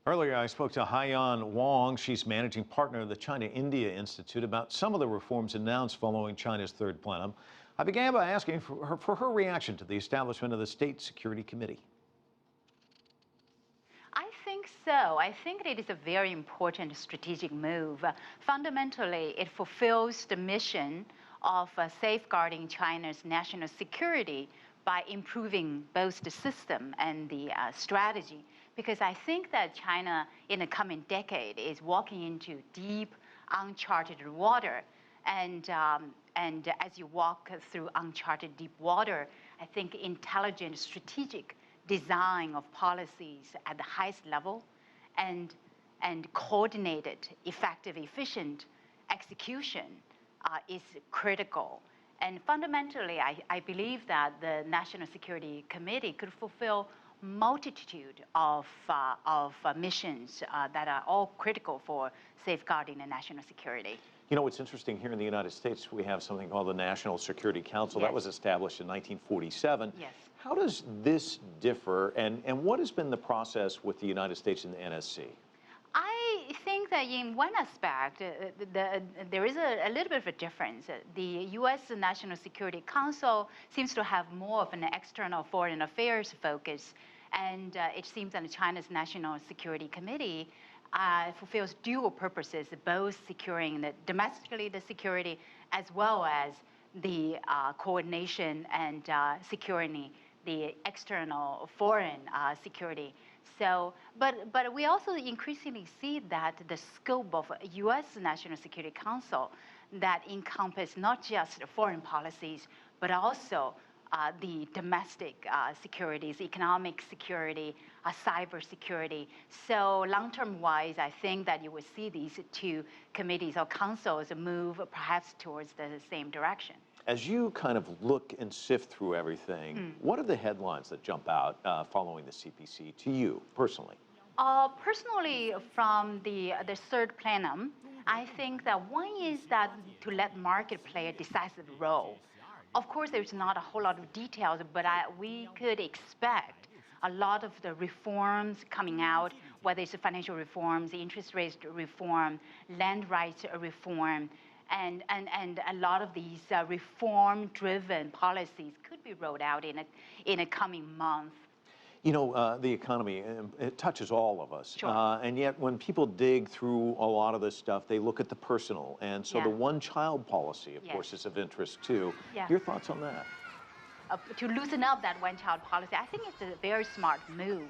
Earlier, I spoke to Haiyan Wang. She's managing partner of the China-India Institute about some of the reforms announced following China's third plenum. I began by asking for her reaction to the establishment of the State Security Committee. I think so. I think it is a very important strategic move. Fundamentally, it fulfills the mission of safeguarding China's national security by improving both the system and the strategy. Because I think that China in the coming decade is walking into deep, uncharted water. And as you walk through uncharted deep water, I think intelligent, strategic design of policies at the highest level and coordinated, effective, efficient execution is critical. And fundamentally, I believe that the National Security Committee could fulfill multitude of missions that are all critical for safeguarding the national security. You know, what's interesting here in the United States, we have something called the National Security Council. Yes. That was established in 1947. Yes. How does this differ, and what has been the process with the United States and the NSC? I think that in one aspect, there is a little bit of a difference. The U.S. National Security Council seems to have more of an external foreign affairs focus, and it seems that China's National Security Committee fulfills dual purposes, both securing domestically the security as well as the coordination and securing the external foreign security. So, but we also increasingly see that the scope of U.S. National Security Council that encompass not just foreign policies, but also the domestic securities, economic security, cyber security. So long-term wise, I think that you will see these two committees or councils move perhaps towards the same direction. As you kind of look and sift through everything, what are the headlines that jump out following the CPC to you personally? Personally, from the third plenum, I think that one is that to let market play a decisive role. Of course, there's not a whole lot of details, but we could expect a lot of the reforms coming out, whether it's financial reforms, interest rate reform, land rights reform, and a lot of these reform-driven policies could be rolled out in a coming month. You know, the economy, it touches all of us. Sure. And yet when people dig through a lot of this stuff, they look at the personal. And so the one-child policy, of course, is of interest too. Yeah. Your thoughts on that? To loosen up that one-child policy, I think it's a very smart move.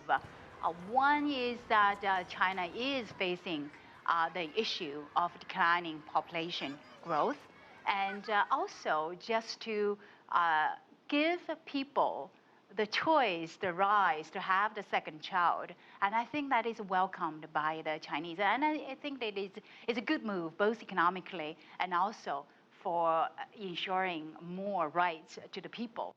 One is that China is facing the issue of declining population growth, and also just to give people the choice, the right to have the second child. And I think that is welcomed by the Chinese. And I think that it's a good move, both economically and also for ensuring more rights to the people.